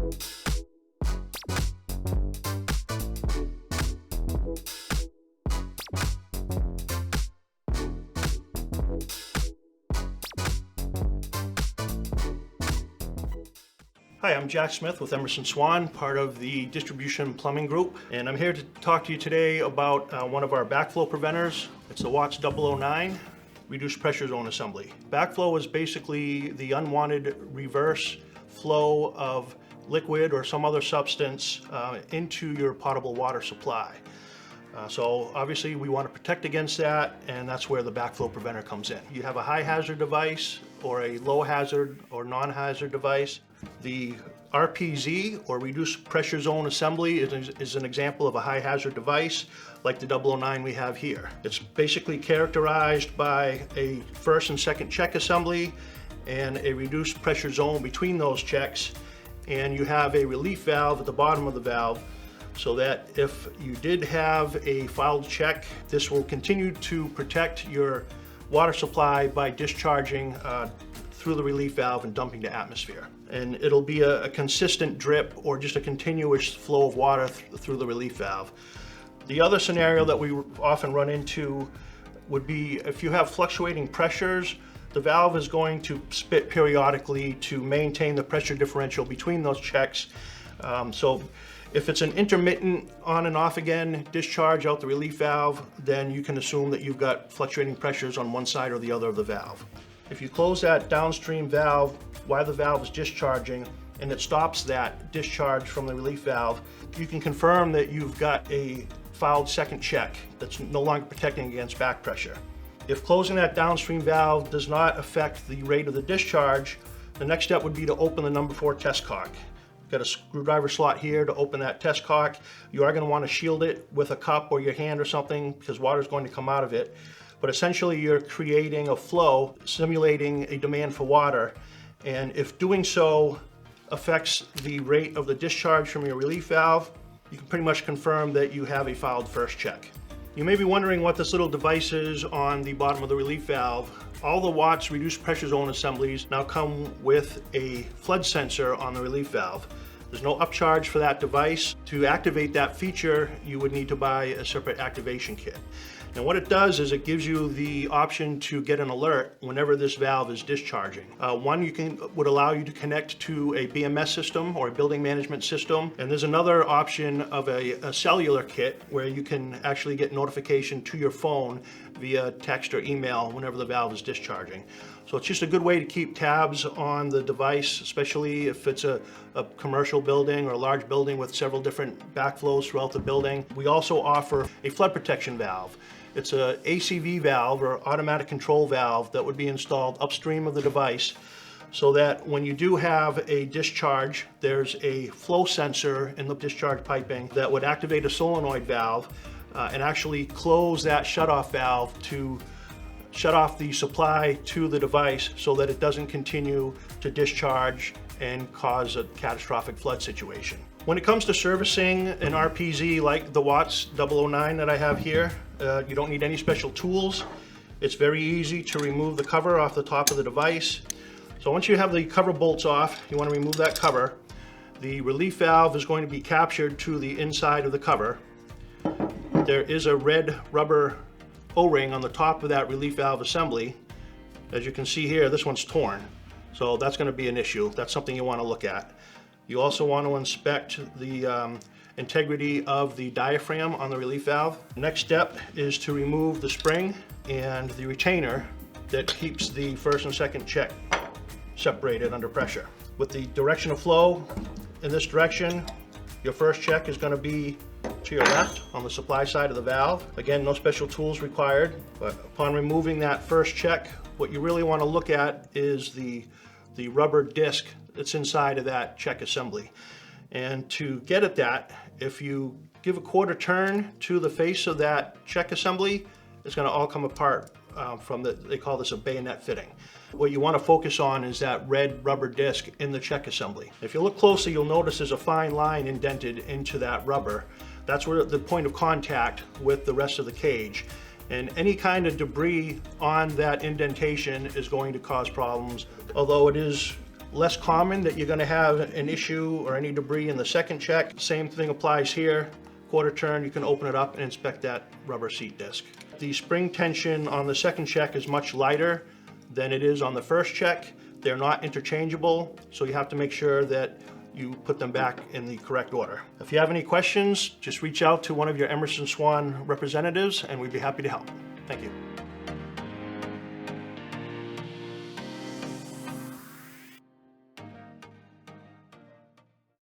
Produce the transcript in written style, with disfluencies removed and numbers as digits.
Hi, I'm Jack Smith with Emerson Swan, part of the Distribution Plumbing Group, and I'm here to talk to you today about one of our backflow preventers. It's the Watts 009 Reduced Pressure Zone Assembly. Backflow is basically the unwanted reverse flow of liquid or some other substance into your potable water supply. So obviously we want to protect against that, and that's where the backflow preventer comes in. You have a high hazard device or a low hazard or non-hazard device. The RPZ, or Reduced Pressure Zone Assembly, is an example of a high hazard device like the 009 we have here. It's basically characterized by a first and second check assembly and a reduced pressure zone between those checks, and you have a relief valve at the bottom of the valve, so that if you did have a fouled check, this will continue to protect your water supply by discharging through the relief valve and dumping to atmosphere. And it'll be a consistent drip or just a continuous flow of water through the relief valve. The other scenario that we often run into would be if you have fluctuating pressures, the valve is going to spit periodically to maintain the pressure differential between those checks. So if it's an intermittent on and off again discharge out the relief valve, then you can assume that you've got fluctuating pressures on one side or the other of the valve. If you close that downstream valve while the valve is discharging and it stops that discharge from the relief valve, you can confirm that you've got a fouled second check that's no longer protecting against back pressure. If closing that downstream valve does not affect the rate of the discharge, the next step would be to open the number 4 test cock. Got a screwdriver slot here to open that test cock. You are going to want to shield it with a cup or your hand or something because water is going to come out of it. But essentially you're creating a flow, simulating a demand for water. And if doing so affects the rate of the discharge from your relief valve, you can pretty much confirm that you have a fouled first check. You may be wondering what this little device is on the bottom of the relief valve. All the Watts Reduced Pressure Zone assemblies now come with a flood sensor on the relief valve. There's no upcharge for that device. To activate that feature, you would need to buy a separate activation kit. And what it does is it gives you the option to get an alert whenever this valve is discharging. One would allow you to connect to a BMS system or a building management system. And there's another option of a cellular kit where you can actually get notification to your phone via text or email whenever the valve is discharging. So it's just a good way to keep tabs on the device, especially if it's a commercial building or a large building with several different backflows throughout the building. We also offer a flood protection valve. It's a ACV valve or automatic control valve that would be installed upstream of the device so that when you do have a discharge, there's a flow sensor in the discharge piping that would activate a solenoid valve and actually close that shutoff valve to shut off the supply to the device so that it doesn't continue to discharge and cause a catastrophic flood situation. When it comes to servicing an RPZ like the Watts 009 that I have here, you don't need any special tools. It's very easy to remove the cover off the top of the device. So once you have the cover bolts off, you want to remove that cover. The relief valve is going to be captured to the inside of the cover. There is a red rubber O-ring on the top of that relief valve assembly. As you can see here, this one's torn. So that's going to be an issue. That's something you want to look at. You also want to inspect the integrity of the diaphragm on the relief valve. Next step is to remove the spring and the retainer that keeps the first and second check separated under pressure. With the direction of flow in this direction, your first check is going to be to your left on the supply side of the valve. Again, no special tools required, but upon removing that first check, what you really want to look at is the rubber disc that's inside of that check assembly. And to get at that, if you give a quarter turn to the face of that check assembly, it's going to all come apart they call this a bayonet fitting. What you want to focus on is that red rubber disc in the check assembly. If you look closely, you'll notice there's a fine line indented into that rubber. That's where the point of contact with the rest of the cage. And any kind of debris on that indentation is going to cause problems. Although it is less common that you're gonna have an issue or any debris in the second check. Same thing applies here. Quarter turn, you can open it up and inspect that rubber seat disc. The spring tension on the second check is much lighter than it is on the first check. They're not interchangeable, so you have to make sure that you put them back in the correct order. If you have any questions, just reach out to one of your Emerson Swan representatives and we'd be happy to help. Thank you.